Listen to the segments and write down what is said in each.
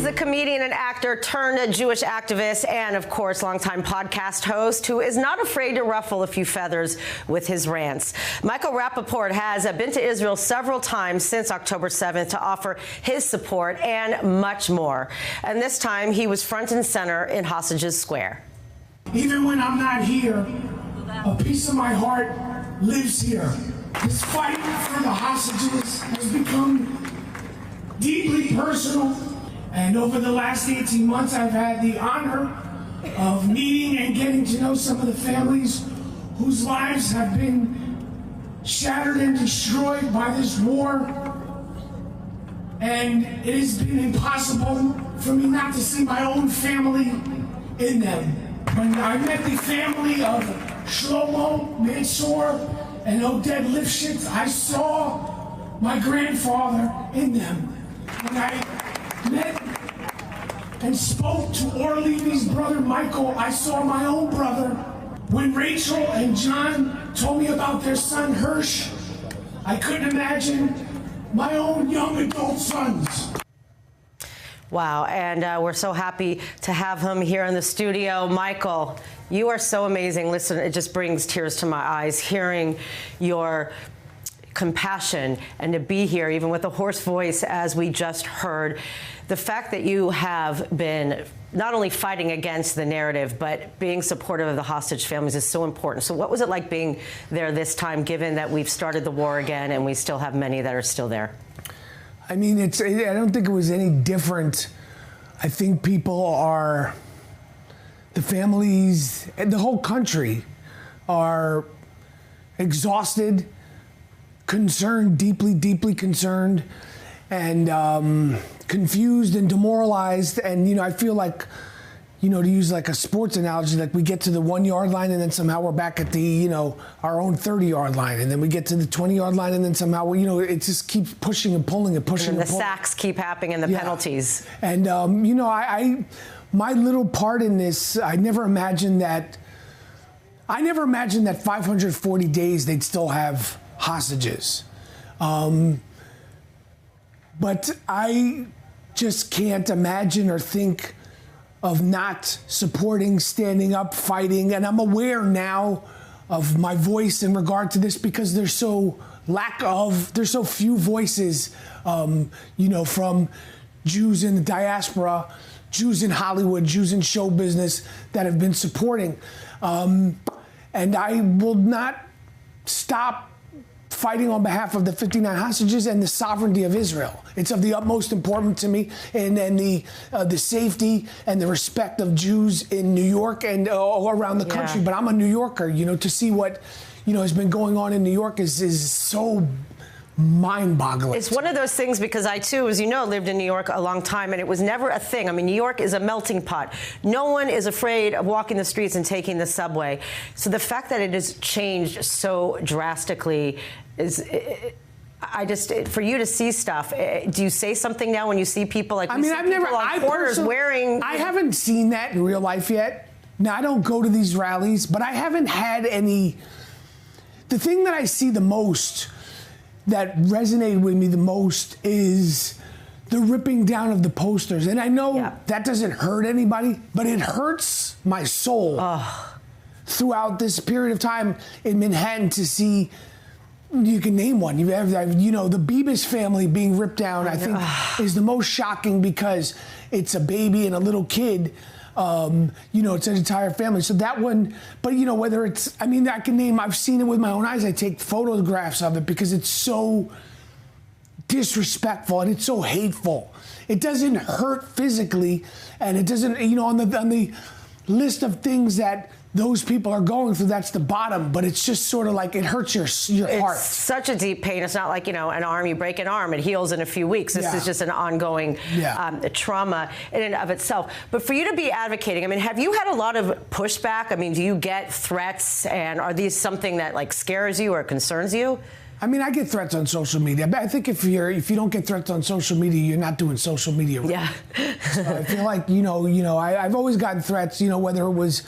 a comedian and actor turned Jewish activist and, of course, longtime podcast host who is not afraid to ruffle a few feathers with his rants. Michael Rapaport has been to Israel several times since October 7th to offer his support and much more. And this time he was front and center in Hostages Square. Even when I'm not here, a piece of my heart lives here. This fight for the hostages has become deeply personal, and over the last 18 months I've had the honor of meeting and getting to know some of the families whose lives have been shattered and destroyed by this war, and it has been impossible for me not to see my own family in them. When I met the family of Shlomo, Mansour, and Oded Lifshitz, I saw my grandfather in them. When I met and spoke to Orlevy's brother Michael, I saw my own brother. When Rachel and John told me about their son Hirsch, I couldn't imagine my own young adult sons. Wow, and we're so happy to have him here in the studio. Michael, you are so amazing. Listen, it just brings tears to my eyes hearing your compassion and to be here, even with a hoarse voice, as we just heard. The fact that you have been not only fighting against the narrative, but being supportive of the hostage families is so important. So what was it like being there this time, given that we've started the war again and we still have many that are still there? I mean, I don't think it was any different. I think the families and the whole country are exhausted, concerned, deeply concerned, and confused and demoralized. And, I feel like, to use like a sports analogy, like we get to the 1 yard line and then somehow we're back at the, our own 30-yard line. And then we get to the 20-yard line and then somehow, it just keeps pushing and pulling and pushing and pulling. The sacks keep happening and the penalties. And, my little part in this, I never imagined that 540 days they'd still have hostages. But I just can't imagine or think of not supporting, standing up, fighting. And I'm aware now of my voice in regard to this because there's so few voices, from Jews in the diaspora, Jews in Hollywood, Jews in show business that have been supporting. And I will not stop fighting on behalf of the 59 hostages and the sovereignty of Israel. It's of the utmost importance to me, and the safety and the respect of Jews in New York and all around the country. But I'm a New Yorker, to see what, has been going on in New York is so mind-boggling. It's one of those things because I, too, as you know, lived in New York a long time, and it was never a thing. I mean, New York is a melting pot. No one is afraid of walking the streets and taking the subway. So the fact that it has changed so drastically is... for you to see stuff, do you say something now when you see people like? I haven't seen that in real life yet. Now, I don't go to these rallies, but I haven't had any. The thing that I see the most, that resonated with me the most, is the ripping down of the posters. And I know that doesn't hurt anybody, but it hurts my soul throughout this period of time in Manhattan to see. You can name one. You have, the Bibas family being ripped down, I think, is the most shocking because it's a baby and a little kid. It's an entire family. So that one, but whether it's, I can name, I've seen it with my own eyes. I take photographs of it because it's so disrespectful and it's so hateful. It doesn't hurt physically, and it doesn't, on the list of things that those people are going through, that's the bottom, but it's just sort of like it hurts your heart. It's such a deep pain. It's not like, an arm, you break an arm, it heals in a few weeks. This is just an ongoing trauma in and of itself. But for you to be advocating, have you had a lot of pushback? Do you get threats, and are these something that scares you or concerns you? I get threats on social media, but I think if you don't get threats on social media, you're not doing social media right. Yeah. So I feel like, I've always gotten threats, whether it was,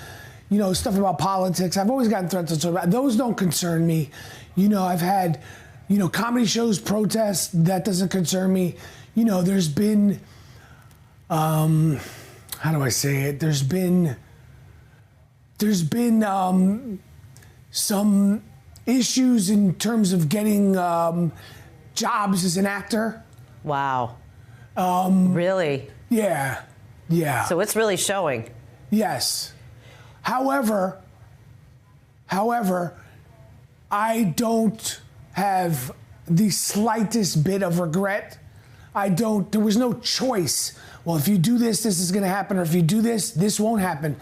stuff about politics. I've always gotten threats on social media. Those don't concern me. I've had, comedy shows, protests. That doesn't concern me. There's been how do I say it? There's been some issues in terms of getting jobs as an actor. Wow. Really? Yeah. So it's really showing. Yes. However, I don't have the slightest bit of regret. There was no choice. Well, if you do this, this is going to happen, or if you do this, this won't happen.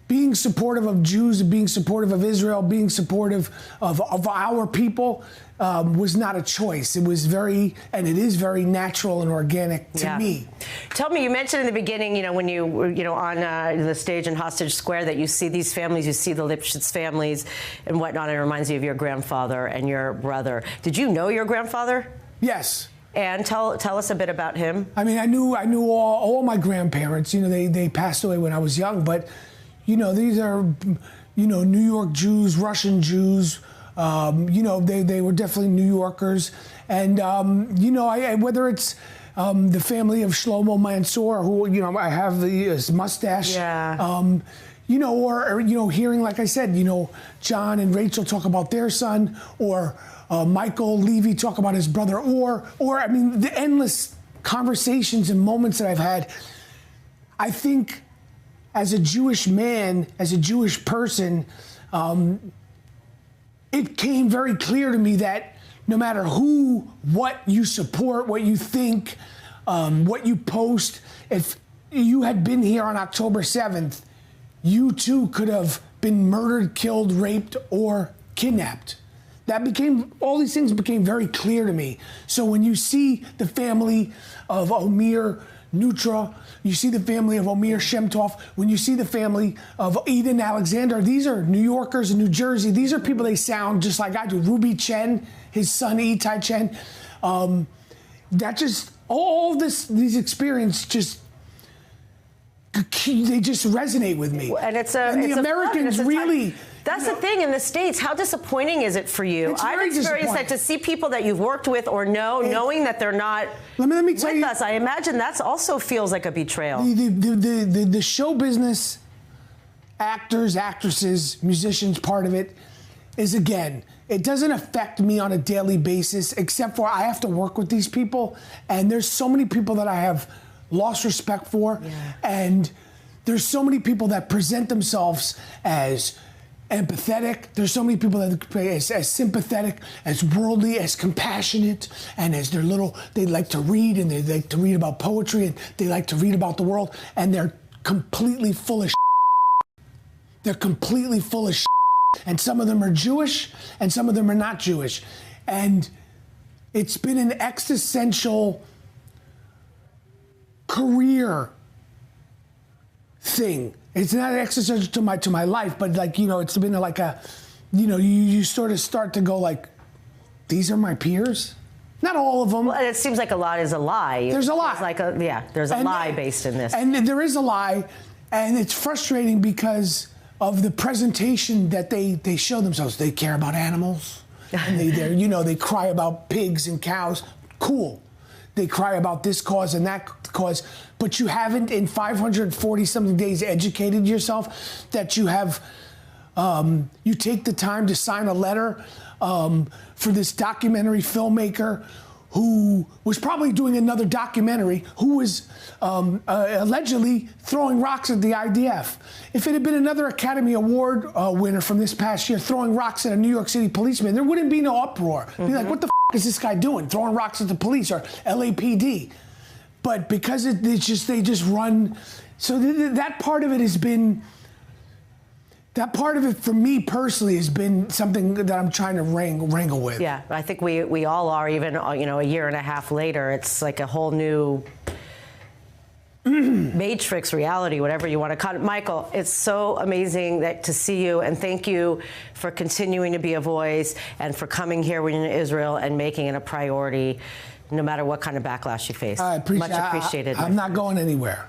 Being supportive of Jews, being supportive of Israel, being supportive of our people was not a choice. It was it is very natural and organic to me. Tell me, you mentioned in the beginning, when you were, on the stage in Hostage Square, that you see these families, you see the Lipschitz families and whatnot. It reminds you of your grandfather and your brother. Did you know your grandfather? Yes. And tell us a bit about him. I mean, I knew all my grandparents. They passed away when I was young, but these are, New York Jews, Russian Jews. They were definitely New Yorkers. And, whether it's the family of Shlomo Mansour, who, I have his mustache. Yeah. Or hearing, like I said, John and Rachel talk about their son, or Michael Levy talk about his brother, or I mean, the endless conversations and moments that I've had. I think, as a Jewish man, as a Jewish person, it came very clear to me that no matter what you support, what you think, what you post, if you had been here on October 7th, you too could have been murdered, killed, raped, or kidnapped. All these things became very clear to me. So when you see the family of Omir Nutra, you see the family of Omir Shemtov, when you see the family of Eden Alexander, these are New Yorkers in New Jersey. These are people, they sound just like I do. Ruby Chen, his son Itai Chen. These experiences they just resonate with me. And the Americans really... That's the thing in the States. How disappointing is it for you? I've experienced that, to see people that you've worked with or knowing that they're not let me tell with you, us. I imagine that also feels like a betrayal. The show business, actors, actresses, musicians, part of it is, again, it doesn't affect me on a daily basis, except for I have to work with these people, and there's so many people that I have lost respect for, and there's so many people that present themselves as empathetic. There's so many people that as sympathetic, as worldly, as compassionate, and as they like to read, and they like to read about poetry, and they like to read about the world, and they're completely full of They're completely full of and some of them are Jewish, and some of them are not Jewish. And it's been an existential career thing. It's not existential to my life, but it's been like a, you sort of start to go like, these are my peers? Not all of them. Well, it seems like a lot is a lie. There's a lie. There's a lie based in this. And there is a lie, and it's frustrating because of the presentation that they show themselves. They care about animals, and they cry about pigs and cows. Cool. They cry about this cause and that cause, but you haven't in 540-something days educated yourself that you have, you take the time to sign a letter for this documentary filmmaker who was probably doing another documentary, who was allegedly throwing rocks at the IDF. If it had been another Academy Award winner from this past year throwing rocks at a New York City policeman, there wouldn't be no uproar. Be like, what the is this guy doing? Throwing rocks at the police or LAPD. But because they just run, so that part of it has been, that part of it for me personally has been something that I'm trying to wrangle with. Yeah, I think we all are, even a year and a half later. It's like a whole new matrix reality, whatever you want to call it. Michael, it's so amazing to see you, and thank you for continuing to be a voice and for coming here when you're in Israel and making it a priority, no matter what kind of backlash you face. I appreciate Much appreciated. I'm not going anywhere.